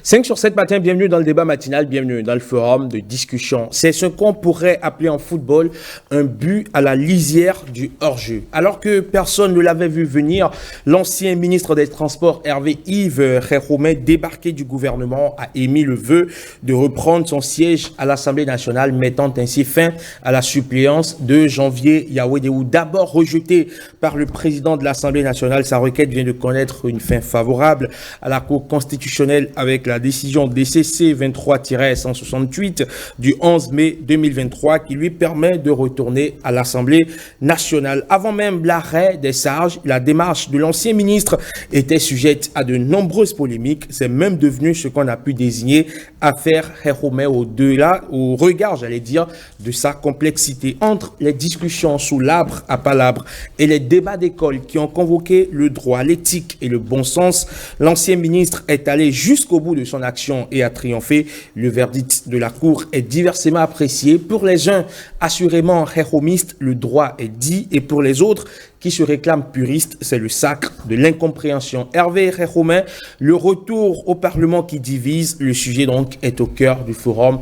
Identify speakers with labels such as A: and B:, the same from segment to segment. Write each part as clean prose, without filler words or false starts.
A: 5 sur 7 matin, bienvenue dans le débat matinal, bienvenue dans le forum de discussion. C'est ce qu'on pourrait appeler en football un but à la lisière du hors-jeu. Alors que personne ne l'avait vu venir, l'ancien ministre des Transports Hervé-Yves Khéroumé, débarqué du gouvernement, a émis le vœu de reprendre son siège à l'Assemblée nationale, mettant ainsi fin à la suppléance de Janvier Yawédéou. D'abord rejeté par le président de l'Assemblée nationale, sa requête vient de connaître une fin favorable à la Cour constitutionnelle avec la décision DCC 23-168 du 11 mai 2023 qui lui permet de retourner à l'Assemblée nationale. Avant même l'arrêt des sages, la démarche de l'ancien ministre était sujette à de nombreuses polémiques. C'est même devenu ce qu'on a pu désigner affaire Khéroumé au-delà, au regard, j'allais dire, de sa complexité. Entre les discussions sous l'arbre à palabre et les débats d'école qui ont convoqué le droit, l'éthique et le bon sens, l'ancien ministre est allé jusqu'au bout de son action et a triomphé. Le verdict de la Cour est diversement apprécié. Pour les uns, assurément khéroumistes, le droit est dit, et pour les autres, qui se réclament puristes, c'est le sacre de l'incompréhension. Hervé Khéroumé, le retour au Parlement qui divise, le sujet donc est au cœur du forum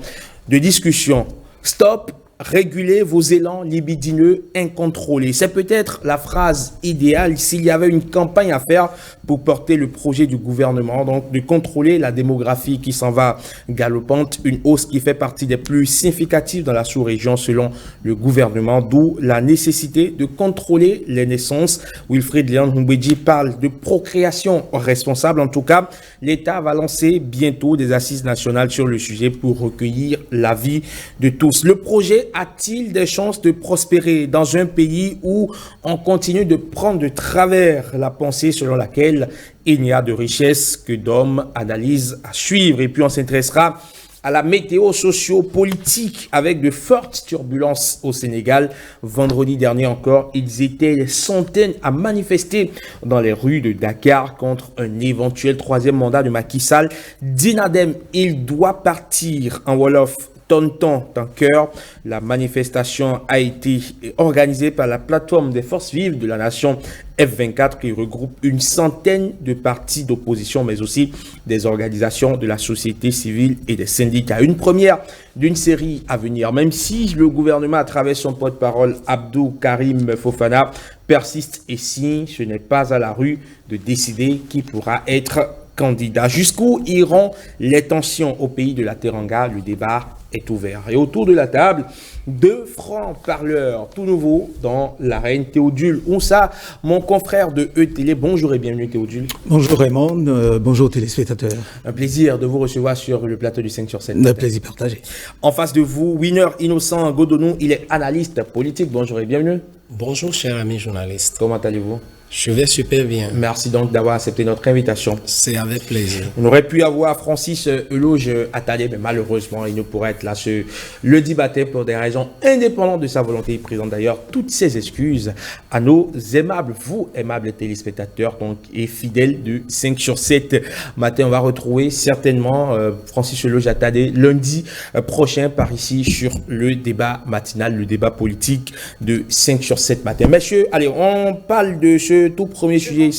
A: de discussion. Stop! Régulez vos élans libidineux incontrôlés. C'est peut-être la phrase idéale s'il y avait une campagne à faire pour porter le projet du gouvernement, donc de contrôler la démographie qui s'en va galopante, une hausse qui fait partie des plus significatives dans la sous-région selon le gouvernement, d'où la nécessité de contrôler les naissances. Wilfried Léon Mbedji parle de procréation responsable. En tout cas, l'État va lancer bientôt des assises nationales sur le sujet pour recueillir l'avis de tous. Le projet a-t-il des chances de prospérer dans un pays où on continue de prendre de travers la pensée selon laquelle il n'y a de richesse que d'hommes? Analyse à suivre. Et puis on s'intéressera à la météo socio-politique avec de fortes turbulences au Sénégal. Vendredi dernier encore, ils étaient des centaines à manifester dans les rues de Dakar contre un éventuel troisième mandat de Macky Sall. Dinadem, il doit partir en Wolof. Tonton en cœur. La manifestation a été organisée par la plateforme des forces vives de la nation F24 qui regroupe une centaine de partis d'opposition mais aussi des organisations de la société civile et des syndicats. Une première d'une série à venir, même si le gouvernement à travers son porte-parole Abdou Karim Fofana persiste et signe, ce n'est pas à la rue de décider qui pourra être candidat. Jusqu'où iront les tensions au pays de la Teranga? Le débat est ouvert. Et autour de la table, deux francs-parleurs tout nouveaux dans l'arène. Théodule Oussa, mon confrère de E-Télé. Bonjour et bienvenue Théodule.
B: Bonjour Raymond, bonjour téléspectateurs.
A: Un plaisir de vous recevoir sur le plateau du 5 sur 7.
B: Un plaisir partagé.
A: En face de vous, Winner Innocent Godonou, il est analyste politique. Bonjour et bienvenue.
C: Bonjour cher ami journaliste.
A: Comment allez-vous?
C: Je vais super bien.
A: Merci donc d'avoir accepté notre invitation.
C: C'est avec plaisir.
A: On aurait pu avoir Francis Eloge Attali, mais malheureusement, il ne pourrait être là ce lundi matin pour des raisons indépendantes de sa volonté. Il présente d'ailleurs toutes ses excuses à nos aimables, vous aimables téléspectateurs donc, et fidèles de 5 sur 7 matin. On va retrouver certainement Francis Eloge Attali lundi prochain par ici sur le débat matinal, le débat politique de 5 sur 7 matin. Messieurs, allez, on parle de ce tout premier sujet.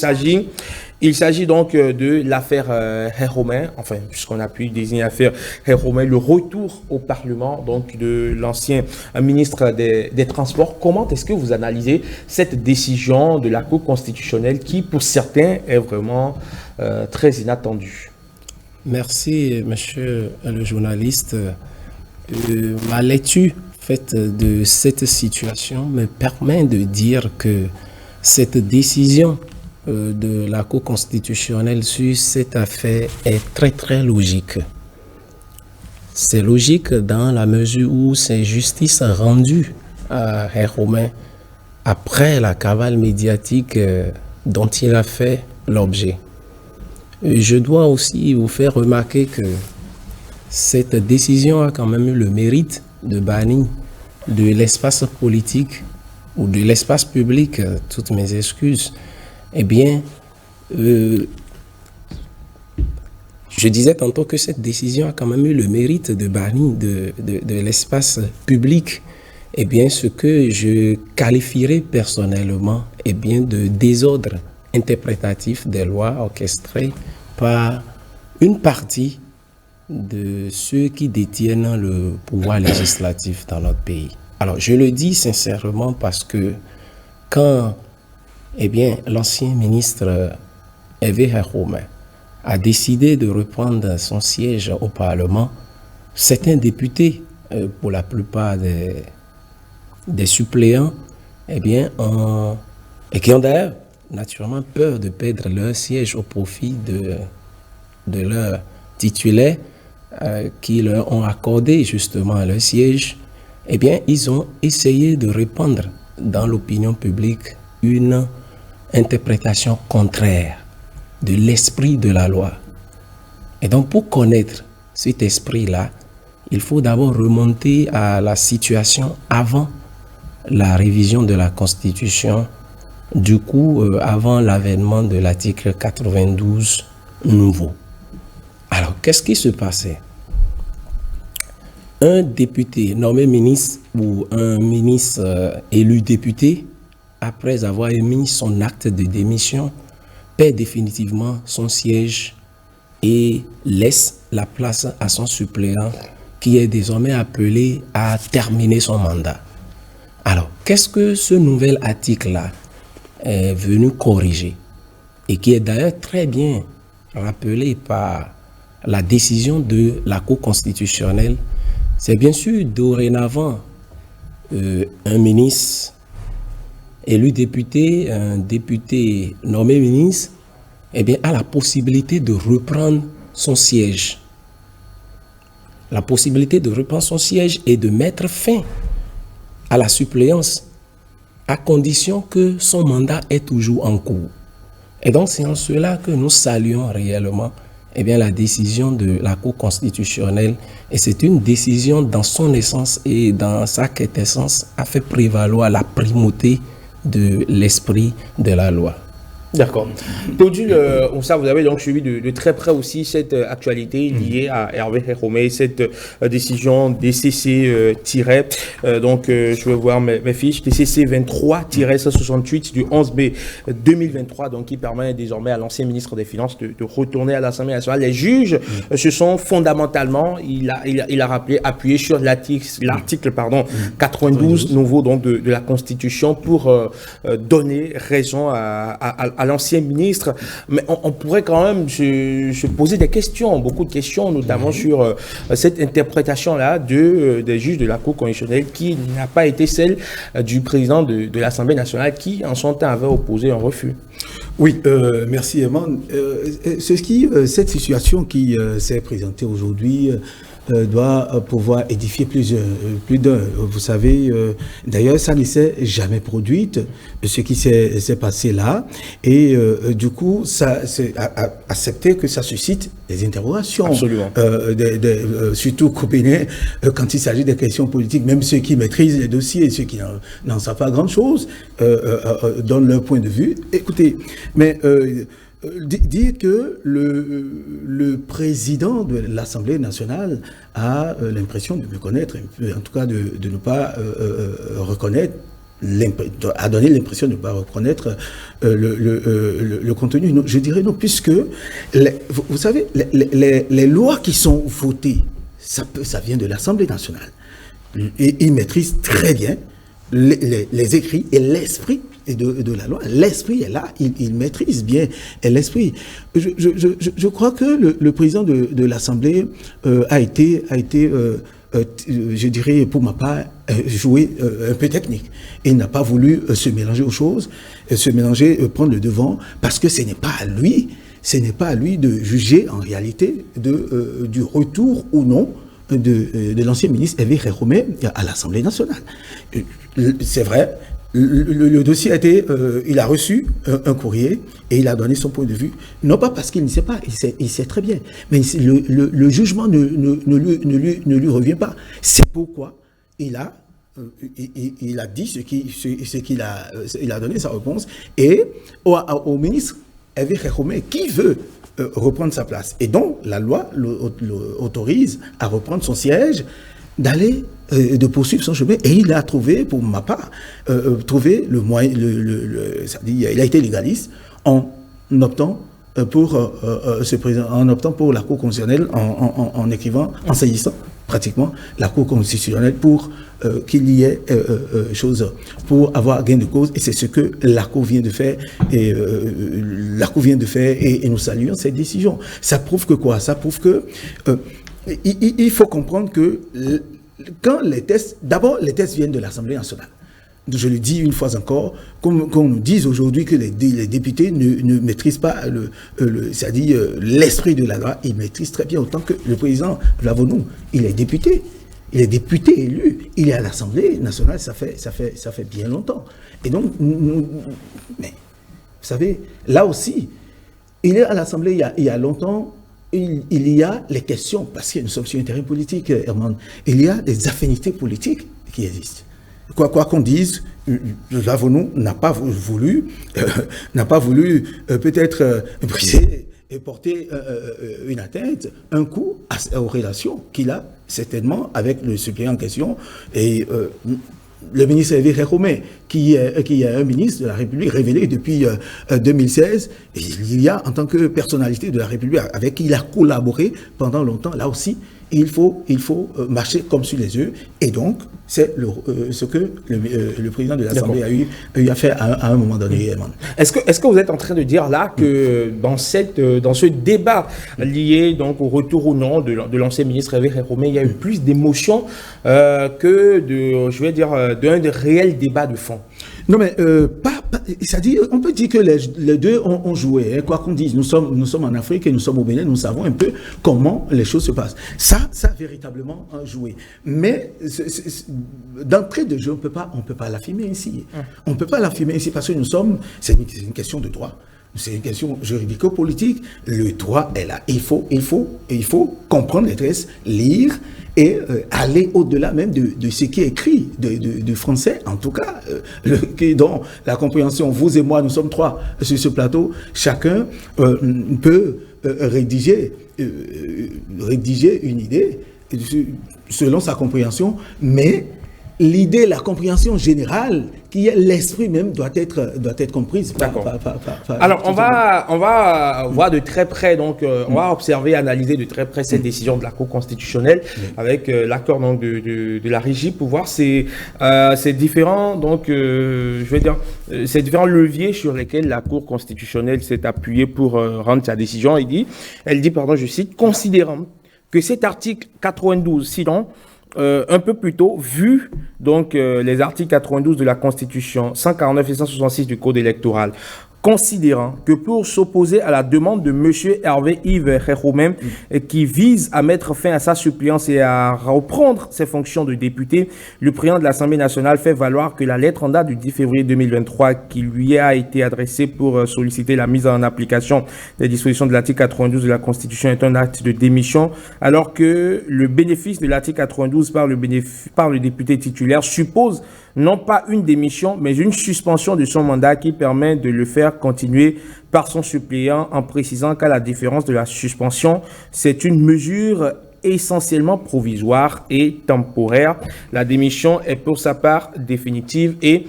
A: Il s'agit donc de l'affaire Khéroumé, enfin, puisqu'on a pu désigner l'affaire Khéroumé, le retour au Parlement donc de l'ancien ministre des Transports. Comment est-ce que vous analysez cette décision de la Cour constitutionnelle qui, pour certains, est vraiment très inattendue?
C: Merci, monsieur le journaliste. Ma lecture faite de cette situation me permet de dire que cette décision de la Cour constitutionnelle sur cette affaire est très très logique. C'est logique dans la mesure où c'est justice rendue à Khéroumé après la cavale médiatique dont il a fait l'objet. Je dois aussi vous faire remarquer que cette décision a quand même eu le mérite de bannir de l'espace politique ou de l'espace public, toutes mes excuses, eh bien, je disais tantôt que cette décision a quand même eu le mérite de bannir de l'espace public, eh bien, ce que je qualifierais personnellement, eh bien, de désordre interprétatif des lois orchestrées par une partie de ceux qui détiennent le pouvoir législatif dans notre pays. Alors, je le dis sincèrement parce que quand, l'ancien ministre Hervé Khéroumé a décidé de reprendre son siège au Parlement, certains députés, pour la plupart des suppléants, et qui ont d'ailleurs naturellement peur de perdre leur siège au profit de leurs titulaires qui leur ont accordé justement leur siège, ils ont essayé de répandre dans l'opinion publique une interprétation contraire de l'esprit de la loi. Et donc, pour connaître cet esprit-là, il faut d'abord remonter à la situation avant la révision de la Constitution, du coup, avant l'avènement de l'article 92 nouveau. Alors, qu'est-ce qui se passait? Un député nommé ministre ou un ministre élu député, après avoir émis son acte de démission, perd définitivement son siège et laisse la place à son suppléant qui est désormais appelé à terminer son mandat. Alors, qu'est-ce que ce nouvel article-là est venu corriger et qui est d'ailleurs très bien rappelé par la décision de la Cour constitutionnelle? C'est bien sûr dorénavant un ministre élu député, un député nommé ministre, a la possibilité de reprendre son siège. La possibilité de reprendre son siège et de mettre fin à la suppléance à condition que son mandat est toujours en cours. Et donc c'est en cela que nous saluons réellement la décision de la Cour constitutionnelle, et c'est une décision dans son essence et dans sa quintessence a fait prévaloir la primauté de l'esprit de la loi.
A: D'accord. Théodule, vous avez donc suivi de très près aussi cette actualité liée à Hervé Khéroumé, cette décision DCC je vais voir mes fiches, DCC 23-168 du 11 mai 2023, donc qui permet désormais à l'ancien ministre des Finances de retourner à l'Assemblée nationale. Les juges se sont fondamentalement, il a rappelé, appuyé sur l'article 92 nouveau donc de la Constitution pour donner raison à l'ancien ministre, mais on pourrait quand même se poser des questions, beaucoup de questions, notamment sur cette interprétation-là des juges de la Cour constitutionnelle qui n'a pas été celle du président de l'Assemblée nationale qui, en son temps, avait opposé un refus.
B: Oui, merci Eman. Cette situation qui s'est présentée aujourd'hui doit pouvoir édifier plus d'un. Vous savez, d'ailleurs, ça ne s'est jamais produit, ce qui s'est passé là. Et du coup, ça c'est accepter que ça suscite des interrogations.
A: Absolument.
B: Surtout qu'au Bénin, quand il s'agit des questions politiques, même ceux qui maîtrisent les dossiers et ceux qui n'en savent pas grand-chose donnent leur point de vue. Écoutez, mais dire que le président de l'Assemblée nationale a l'impression de me connaître, en tout cas de ne pas reconnaître, a donné l'impression de ne pas reconnaître le contenu. Non, je dirais non, puisque, vous savez, les lois qui sont votées, ça vient de l'Assemblée nationale. Et ils maîtrisent très bien les écrits et l'esprit de la loi. L'esprit est là, il maîtrise bien l'esprit. Je crois que le président de l'Assemblée a été je dirais pour ma part, joué un peu technique. Il n'a pas voulu se mélanger aux choses, prendre le devant, parce que ce n'est pas à lui de juger en réalité du retour ou non de l'ancien ministre Hervé Khéroumé à l'Assemblée nationale. C'est vrai, le dossier a été, il a reçu un courrier et il a donné son point de vue. Non pas parce qu'il ne sait pas, il sait très bien, mais le jugement ne lui revient pas. C'est pourquoi il a dit il a donné sa réponse et au ministre Hervé Khéroumé qui veut reprendre sa place. Et donc, la loi l'autorise à reprendre son siège, d'aller, de poursuivre son chemin. Et il a trouvé, pour ma part, trouvé le moyen, il a été légaliste en optant pour ce président, en optant pour la Cour constitutionnelle, en écrivant, en saisissant pratiquement la Cour constitutionnelle pour qu'il y ait pour avoir gain de cause, et c'est ce que la Cour vient de faire, et nous saluons cette décision. Ça prouve que quoi? Ça prouve que il faut comprendre que quand les tests, d'abord les tests viennent de l'Assemblée nationale. Je le dis une fois encore, qu'on nous dise aujourd'hui que les députés ne maîtrisent pas c'est-à-dire l'esprit de la loi. Ils maîtrisent très bien, autant que le président Lavonu. Il est député élu. Il est à l'Assemblée nationale, ça fait bien longtemps. Et donc, mais vous savez, là aussi, il est à l'Assemblée il y a longtemps. Il y a les questions, parce que nous sommes sur un terrain politique, Herman, il y a des affinités politiques qui existent. Quoi qu'on dise, Lavonu n'a pas voulu peut-être briser et porter une atteinte, un coup aux relations qu'il a certainement avec le suppléant en question. Et le ministre Hervé Récomé, qui est un ministre de la République révélé depuis 2016, et il y a en tant que personnalité de la République avec qui il a collaboré pendant longtemps, là aussi, il faut marcher comme sur les œufs, et donc c'est ce que le président de l'Assemblée a eu à faire à un moment donné.
A: Est-ce que vous êtes en train de dire là que dans ce débat lié donc au retour ou non de l'ancien ministre Hervé Récomé, il y a eu plus d'émotions que d'un réel débat de fond?
B: Non, mais c'est-à-dire, on peut dire que les deux ont joué. Hein, quoi qu'on dise, nous sommes en Afrique et nous sommes au Bénin, nous savons un peu comment les choses se passent. Ça a véritablement joué. Mais d'entrée de jeu, on peut pas l'affirmer ici. On ne peut pas l'affirmer ici parce que c'est une question de droit. C'est une question juridico-politique. Le droit est là. Il faut comprendre les textes, lire et aller au-delà même de ce qui est écrit, de français, en tout cas, dont la compréhension, vous et moi, nous sommes trois sur ce plateau, chacun peut rédiger une idée selon sa compréhension, mais l'idée, la compréhension générale, qui est l'esprit même, doit être comprise.
A: Alors, on va voir de très près, donc, on va observer, analyser de très près cette décision de la Cour constitutionnelle avec l'accord donc de la régie pour voir ces différents, donc, ces différents leviers sur lesquels la Cour constitutionnelle s'est appuyée pour rendre sa décision. Elle dit, je cite, considérant que cet article 92, sinon, un peu plus tôt, vu donc les articles 92 de la Constitution, 149 et 166 du Code électoral, considérant que pour s'opposer à la demande de M. Hervé Yves Récomé, qui vise à mettre fin à sa suppléance et à reprendre ses fonctions de député, le président de l'Assemblée nationale fait valoir que la lettre en date du 10 février 2023 qui lui a été adressée pour solliciter la mise en application des dispositions de l'article 92 de la Constitution est un acte de démission, alors que le bénéfice de l'article 92 par le député titulaire suppose non pas une démission, mais une suspension de son mandat qui permet de le faire continuer par son suppléant, en précisant qu'à la différence de la suspension, c'est une mesure essentiellement provisoire et temporaire. La démission est pour sa part définitive et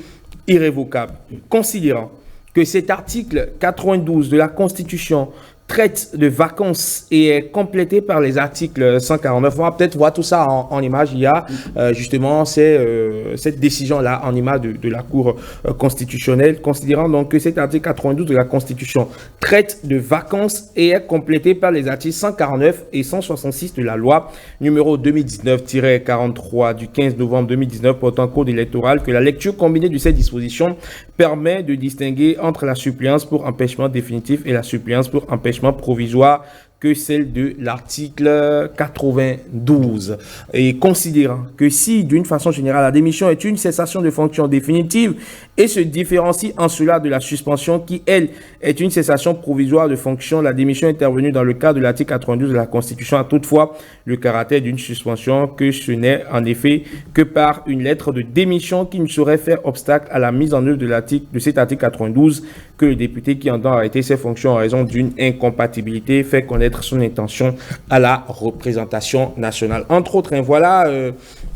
A: irrévocable. Considérant que cet article 92 de la Constitution traite de vacances et est complété par les articles 149. On va peut-être voir tout ça en image. Il y a justement cette décision-là en image de la Cour constitutionnelle, considérant donc que cet article 92 de la Constitution traite de vacances et est complété par les articles 149 et 166 de la loi numéro 2019-43 du 15 novembre 2019 portant code électoral, que la lecture combinée de ces dispositions permet de distinguer entre la suppléance pour empêchement définitif et la suppléance pour empêchement provisoire que celle de l'article 92. Et considérant que si, d'une façon générale, la démission est une cessation de fonction définitive et se différencie en cela de la suspension qui, elle, est une cessation provisoire de fonction, la démission intervenue dans le cadre de l'article 92 de la Constitution a toutefois le caractère d'une suspension, que ce n'est en effet que par une lettre de démission qui ne saurait faire obstacle à la mise en œuvre de cet article 92 que le député qui entend arrêter ses fonctions en raison d'une incompatibilité fait connaître son intention à la représentation nationale. Entre autres, voilà,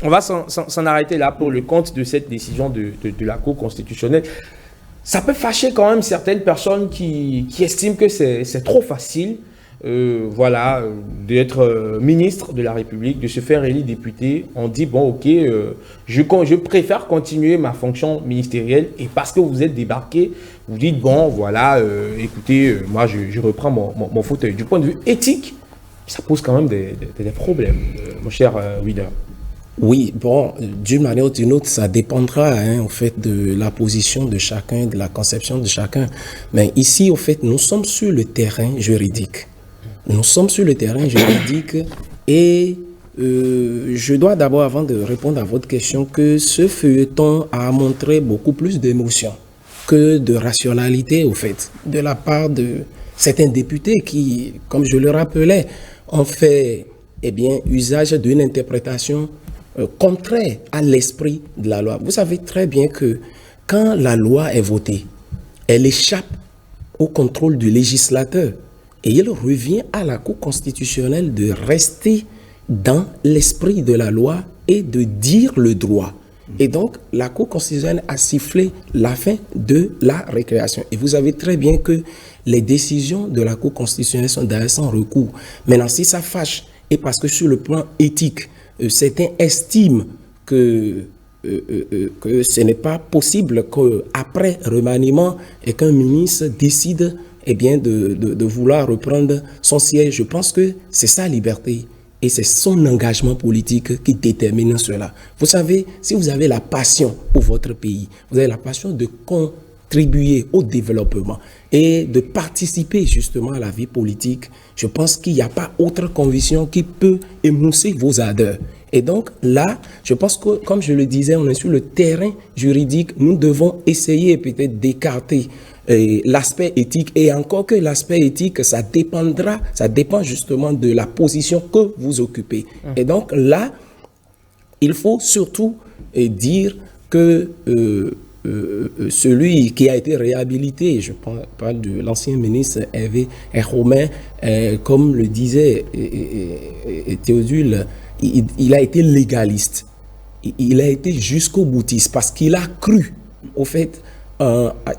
A: on va s'en arrêter là pour le compte de cette décision de la Cour constitutionnelle. ça peut fâcher quand même certaines personnes qui estiment que c'est trop facile, voilà, d'être ministre de la République, de se faire élire député. On dit, bon, ok, je préfère continuer ma fonction ministérielle et parce que vous êtes débarqué, vous dites, bon, voilà, écoutez, moi, je reprends mon fauteuil. Du point de vue éthique, ça pose quand même des problèmes, mon cher Wida.
C: Oui, bon, d'une manière ou d'une autre, ça dépendra en fait de la position de chacun, de la conception de chacun. Mais ici, au fait, nous sommes sur le terrain juridique. Nous sommes sur le terrain juridique et je dois d'abord, avant de répondre à votre question, que ce feuilleton a montré beaucoup plus d'émotion que de rationalité, au fait, de la part de certains députés qui, comme je le rappelais, ont fait usage d'une interprétation contraire à l'esprit de la loi. Vous savez très bien que quand la loi est votée, elle échappe au contrôle du législateur et il revient à la Cour constitutionnelle de rester dans l'esprit de la loi et de dire le droit. Et donc, la Cour constitutionnelle a sifflé la fin de la récréation. Et vous savez très bien que les décisions de la Cour constitutionnelle sont d'ailleurs sans recours. Maintenant, si ça fâche, et parce que sur le plan éthique, certains estiment que ce n'est pas possible qu'après remaniement et qu'un ministre décide de vouloir reprendre son siège. Je pense que c'est sa liberté et c'est son engagement politique qui détermine cela. Vous savez, si vous avez la passion pour votre pays, vous avez la passion de contribuer au développement et de participer justement à la vie politique, je pense qu'il n'y a pas autre conviction qui peut émousser vos ardeurs. Et donc là, je pense que, comme je le disais, on est sur le terrain juridique, nous devons essayer peut-être d'écarter l'aspect éthique, et encore que l'aspect éthique, ça dépend justement de la position que vous occupez. Et donc là, il faut surtout dire que celui qui a été réhabilité, je parle de l'ancien ministre Hervé Romain, comme le disait Théodule, il a été légaliste. Il a été jusqu'au boutiste parce qu'il a cru, au fait,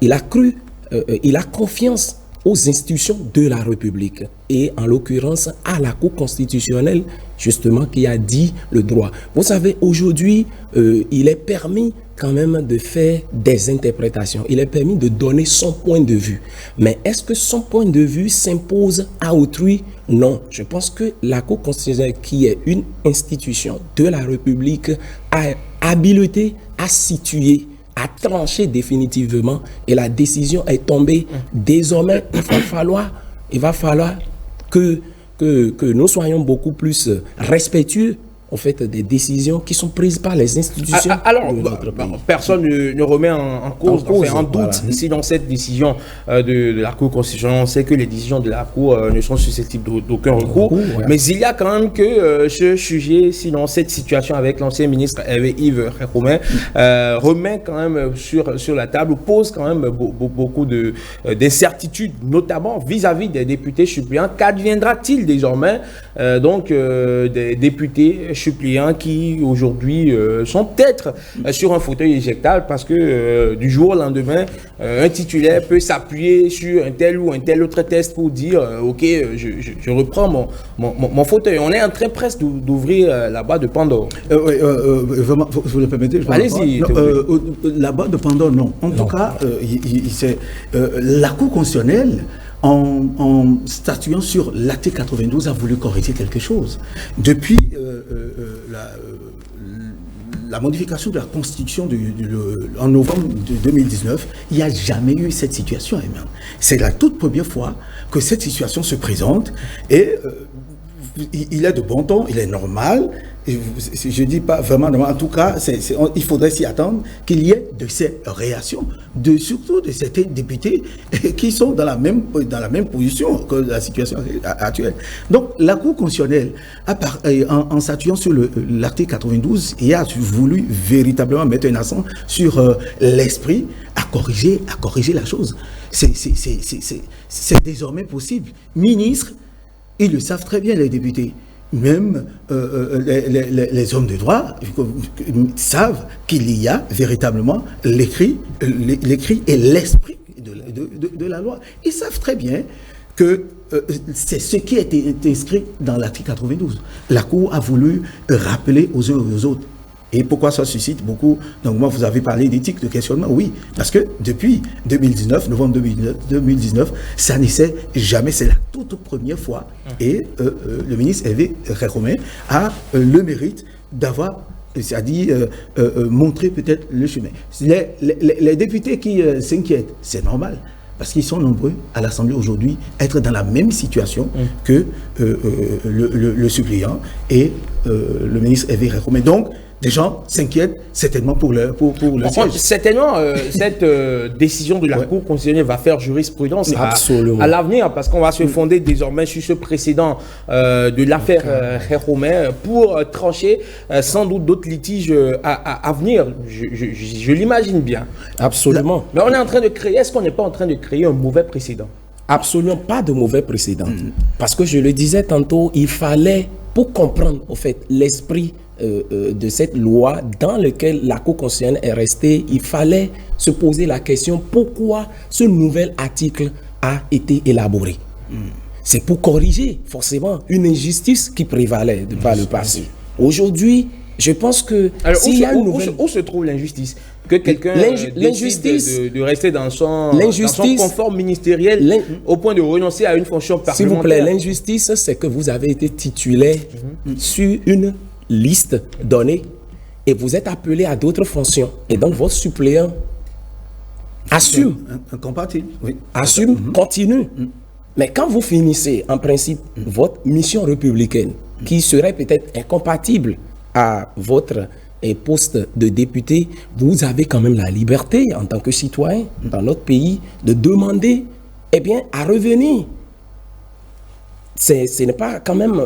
C: il a confiance aux institutions de la République et en l'occurrence à la Cour constitutionnelle justement qui a dit le droit. Vous savez, aujourd'hui, il est permis quand même de faire des interprétations. Il est permis de donner son point de vue. Mais est-ce que son point de vue s'impose à autrui? Non. Je pense que la Cour constitutionnelle, qui est une institution de la République, a habilité à situer, à trancher définitivement, et la décision est tombée. Désormais, il va falloir que nous soyons beaucoup plus respectueux en fait des décisions qui sont prises par les institutions
A: alors,
C: de notre pays.
A: Personne ne remet en cause, en doute,
C: voilà.
A: ici dans cette décision de la Cour constitutionnelle. On sait que les décisions de la Cour ne sont susceptibles d'aucun recours,
C: ouais.
A: Mais il y a quand même que ce sujet, sinon cette situation avec l'ancien ministre Yves Romain remet quand même sur la table, pose quand même beaucoup d'incertitudes, notamment vis-à-vis des députés suppléants. Qu'adviendra-t-il désormais des députés suppléants qui aujourd'hui sont peut-être sur un fauteuil éjectable parce que du jour au lendemain, un titulaire peut s'appuyer sur un tel ou un tel autre test pour dire ok, je reprends mon fauteuil. On est en train presque d'ouvrir la boîte de Pandore.
B: Vraiment, vous le permettez?
A: Allez-y.
B: La boîte de Pandore, non. En tout cas, la Cour constitutionnelle, en statuant sur l'article 92, a voulu corriger quelque chose. Depuis la modification de la Constitution en novembre 2019, il n'y a jamais eu cette situation. C'est la toute première fois que cette situation se présente et il est de bon ton, il est normal. Je ne dis pas vraiment normal, en tout cas, il faudrait s'y attendre qu'il y ait de ces réactions, surtout de certains députés qui sont dans la même position que la situation actuelle. Donc, la Cour constitutionnelle, en statuant sur l'article 92, il a voulu véritablement mettre un accent sur l'esprit à corriger la chose. C'est désormais possible. Ministres, ils le savent très bien, les députés. même les hommes de droit savent qu'il y a véritablement l'écrit et l'esprit de la loi. Ils savent très bien que c'est ce qui a été inscrit dans l'article 92. La Cour a voulu rappeler aux uns et aux autres. Et pourquoi ça suscite beaucoup? Donc moi, vous avez parlé d'éthique, de questionnement. Oui, parce que depuis 2019, novembre 2019, ça ne s'est jamais. C'est la toute première fois. Et le ministre Hervé Récomé a le mérite d'avoir, c'est-à-dire montrer peut-être le chemin. Les députés qui s'inquiètent, c'est normal. Parce qu'ils sont nombreux à l'Assemblée aujourd'hui être dans la même situation que le suppléant et le ministre Hervé Récomé. Donc, des gens s'inquiètent certainement pour le siège.
A: Certainement, cette décision de la Cour constitutionnelle va faire jurisprudence à l'avenir, parce qu'on va se fonder désormais sur ce précédent de l'affaire Récomé pour trancher sans doute d'autres litiges à venir. Je l'imagine bien.
C: Absolument.
A: Mais on est en train de créer, est-ce qu'on n'est pas en train de créer un mauvais précédent?
C: Absolument pas de mauvais précédent. Parce que je le disais tantôt, il fallait, pour comprendre au fait l'esprit de cette loi dans laquelle la Cour constitutionnelle est restée, il fallait se poser la question pourquoi ce nouvel article a été élaboré. C'est pour corriger forcément une injustice qui prévalait par le passé. Aujourd'hui, je pense que s'il y a une nouvelle...
A: Où se trouve l'injustice? Que quelqu'un décide de rester dans son confort ministériel au point de renoncer à une fonction parlementaire.
C: S'il vous plaît, l'injustice, c'est que vous avez été titulaire sur une liste donnée et vous êtes appelé à d'autres fonctions. Et donc, votre suppléant assume.
B: Incompatible, oui.
C: Assume, continue. Mais quand vous finissez, en principe, votre mission républicaine, qui serait peut-être incompatible à votre poste de député, vous avez quand même la liberté, en tant que citoyen, dans notre pays, de demander, eh bien, à revenir. Ce n'est pas quand même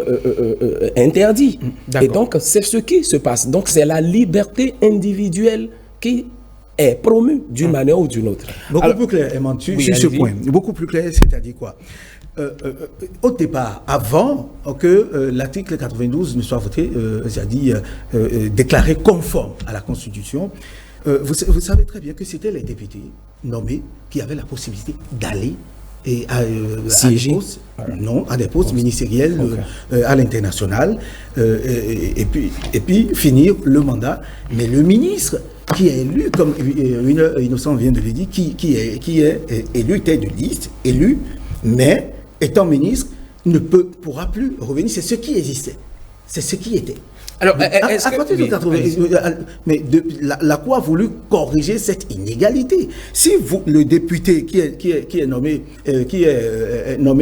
C: interdit. Et donc, c'est ce qui se passe. Donc, c'est la liberté individuelle qui est promue d'une manière ou d'une autre.
B: Beaucoup plus clair, Emmanuel, sur ce point. Beaucoup plus clair, c'est-à-dire quoi? Au départ, avant que l'article 92 ne soit voté, c'est-à-dire déclaré conforme à la Constitution, vous savez très bien que c'était les députés nommés qui avaient la possibilité d'aller à des postes ministériels à l'international et puis finir le mandat. Mais le ministre qui est élu, comme Innocent vient de le dire, qui est élu tête de liste, élu, mais étant ministre, ne pourra plus revenir. C'est ce qui existait. C'est ce qui était.
A: Alors,
B: à partir de 80, mais la Cour a voulu corriger cette inégalité. Si le député qui est nommé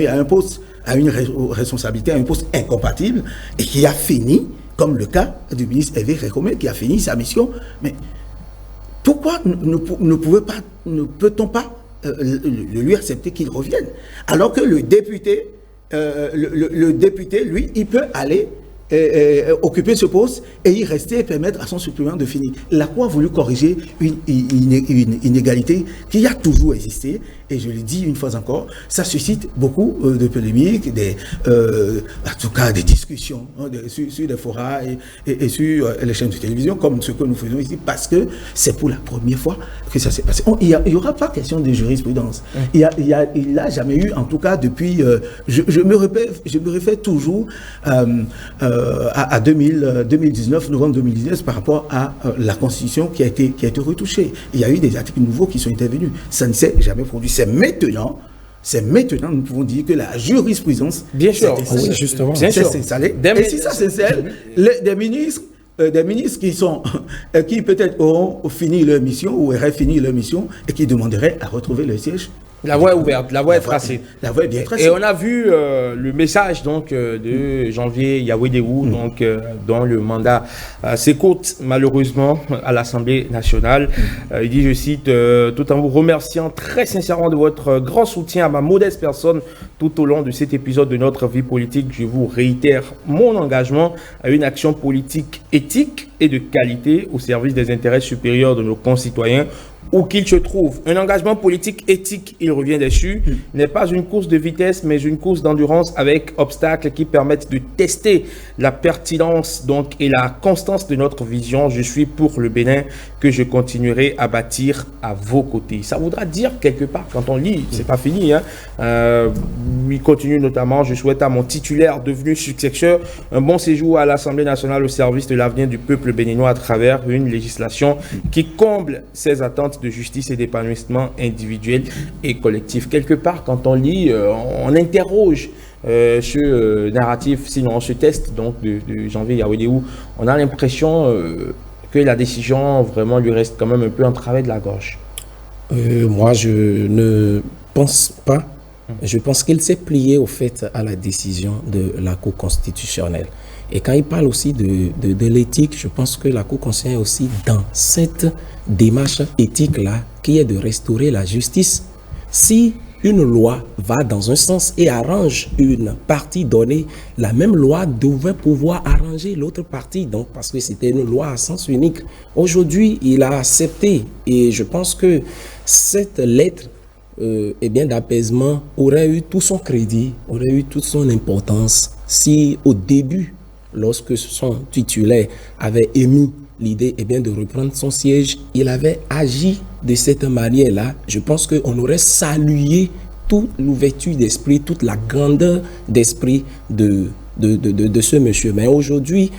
B: à un poste, à une responsabilité, à un poste incompatible, et qui a fini, comme le cas du ministre Hervé Récomé, qui a fini sa mission, mais pourquoi ne peut-on pas lui accepter qu'il revienne? Alors que le député, lui, il peut aller occuper ce poste et y rester et permettre à son suppléant de finir. La Cour a voulu corriger une inégalité qui a toujours existé, et je le dis une fois encore, ça suscite beaucoup de polémiques, en tout cas des discussions sur des forats et sur les chaînes de télévision, comme ce que nous faisons ici, parce que c'est pour la première fois que ça s'est passé. Il n'y aura pas question de jurisprudence. Il n'a jamais eu, en tout cas depuis, je me réfère toujours à 2019, novembre 2019, par rapport à la Constitution qui a été retouchée. Il y a eu des articles nouveaux qui sont intervenus. Ça ne s'est jamais produit. C'est maintenant, nous pouvons dire que la jurisprudence...
A: Bien sûr,
C: oui, justement.
B: Bien sûr. Et si ça s'installe, des ministres qui peut-être auront fini leur mission ou auraient fini leur mission et qui demanderaient à retrouver leur siège.
A: La voie est ouverte, la voie est tracée.
B: La voie est bien tracée.
A: Et on a vu le message donc de Janvier Yawédéou, donc dont le mandat s'écoute malheureusement à l'Assemblée nationale. Il dit, je cite, tout en vous remerciant très sincèrement de votre grand soutien à ma modeste personne tout au long de cet épisode de notre vie politique, je vous réitère mon engagement à une action politique éthique, et de qualité au service des intérêts supérieurs de nos concitoyens où qu'ils se trouvent. Un engagement politique éthique, il revient dessus, n'est pas une course de vitesse, mais une course d'endurance avec obstacles qui permettent de tester la pertinence donc, et la constance de notre vision. Je suis pour le Bénin que je continuerai à bâtir à vos côtés. Ça voudra dire quelque part, quand on lit, c'est pas fini, hein, il continue notamment, je souhaite à mon titulaire devenu successeur un bon séjour à l'Assemblée nationale au service de l'avenir du peuple béninois à travers une législation qui comble ses attentes de justice et d'épanouissement individuel et collectif. Quelque part, quand on lit, on interroge ce narratif, sinon ce test donc, de Janvier Yawédé, où on a l'impression que la décision vraiment lui reste quand même un peu entravée de la gorge.
C: Moi, je ne pense pas. Je pense qu'il s'est plié au fait à la décision de la Cour constitutionnelle. Et quand il parle aussi de l'éthique, je pense que la Cour constitutionnelle est aussi dans cette démarche éthique-là, qui est de restaurer la justice. Si une loi va dans un sens et arrange une partie donnée, la même loi devait pouvoir arranger l'autre partie, donc parce que c'était une loi à sens unique. Aujourd'hui, il a accepté, et je pense que cette lettre d'apaisement aurait eu tout son crédit, aurait eu toute son importance si au début, lorsque son titulaire avait émis l'idée de reprendre son siège, il avait agi de cette manière-là. Je pense qu'on aurait salué toute l'ouverture d'esprit, toute la grandeur d'esprit de ce monsieur. Mais aujourd'hui,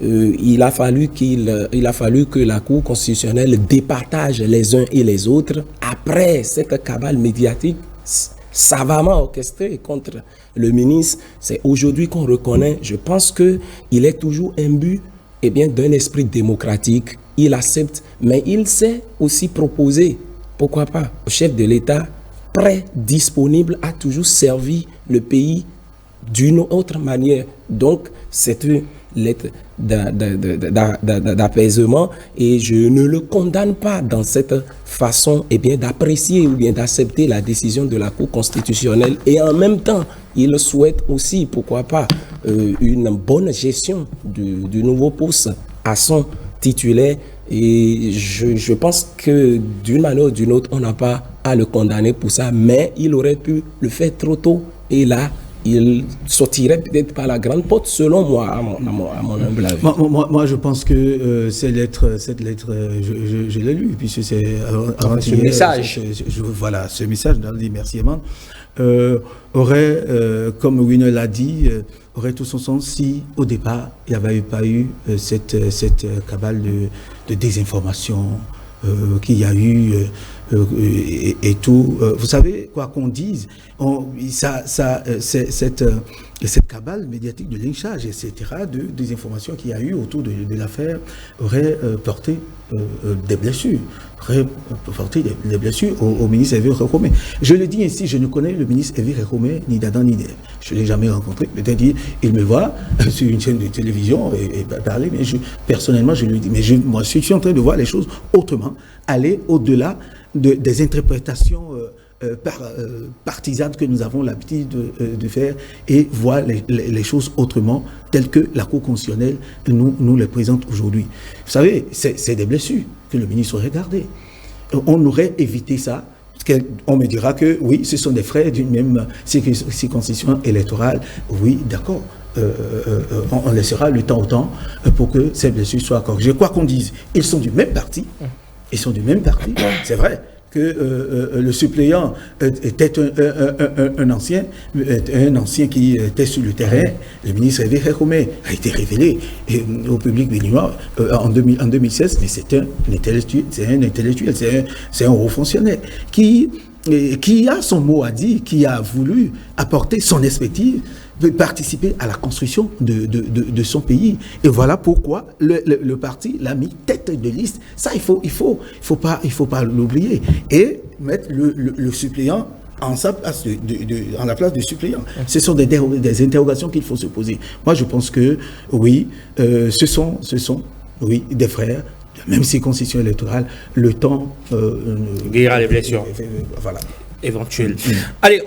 C: il a fallu que la Cour constitutionnelle départage les uns et les autres après cette cabale médiatique savamment orchestrée contre le ministre. C'est aujourd'hui qu'on reconnaît. Je pense qu'il est toujours imbu d'un esprit démocratique. Il accepte, mais il s'est aussi proposé, pourquoi pas, au chef de l'État, prêt, disponible, a toujours servi le pays d'une autre manière. Donc, c'est une lettre d'apaisement et je ne le condamne pas dans cette façon d'apprécier ou bien d'accepter la décision de la Cour constitutionnelle, et en même temps il souhaite aussi, pourquoi pas, une bonne gestion du nouveau poste à son titulaire, et je pense que d'une manière ou d'une autre on n'a pas à le condamner pour ça, mais il aurait pu le faire trop tôt, et là il sortirait peut-être par la grande porte, selon moi, à mon humble avis.
B: Moi, je pense que cette lettre, je l'ai lue, puisque c'est
A: ce message.
B: Voilà, ce message, dans le remerciement, aurait, comme Winner l'a dit, aurait tout son sens si, au départ, il n'y avait pas eu cette cabale de désinformation qu'il y a eu et tout. Vous savez, quoi qu'on dise, cette cabale médiatique de lynchage, etc., de désinformation qu'il y a eu autour de l'affaire aurait porté des blessures, au ministre Hervé Récomé. Je le dis ainsi, je ne connais le ministre Hervé Récomé ni d'Adam ni d'Ève. Je ne l'ai jamais rencontré. Peut-être il me voit sur une chaîne de télévision et parler, mais personnellement, je lui dis, mais moi, je suis en train de voir les choses autrement, aller au-delà des interprétations partisanes que nous avons l'habitude de faire, et voir les choses autrement, telles que la Cour constitutionnelle nous les présente aujourd'hui. Vous savez, c'est des blessures que le ministre aurait gardées. On aurait évité ça. On me dira que oui, ce sont des frères d'une même circonscription électorale. Oui, d'accord. On laissera le temps au temps pour que ces blessures soient corrigées. Quoi qu'on dise, ils sont du même parti. C'est vrai que le suppléant était un ancien qui était sur le terrain. Le ministre Hervé Récomé a été révélé au public béninois en 2016, mais c'est un intellectuel, c'est un haut fonctionnaire qui a son mot à dire, qui a voulu apporter son expertise, participer à la construction de son pays. Et voilà pourquoi le parti l'a mis tête de liste. Ça, il faut pas l'oublier. Et mettre le suppléant en la place du suppléant. Ce sont des interrogations qu'il faut se poser. Moi, je pense que oui, ce sont des frères, même circonscription électorale, le temps
A: guérira les blessures.
B: Voilà.
A: Éventuelles. Allez.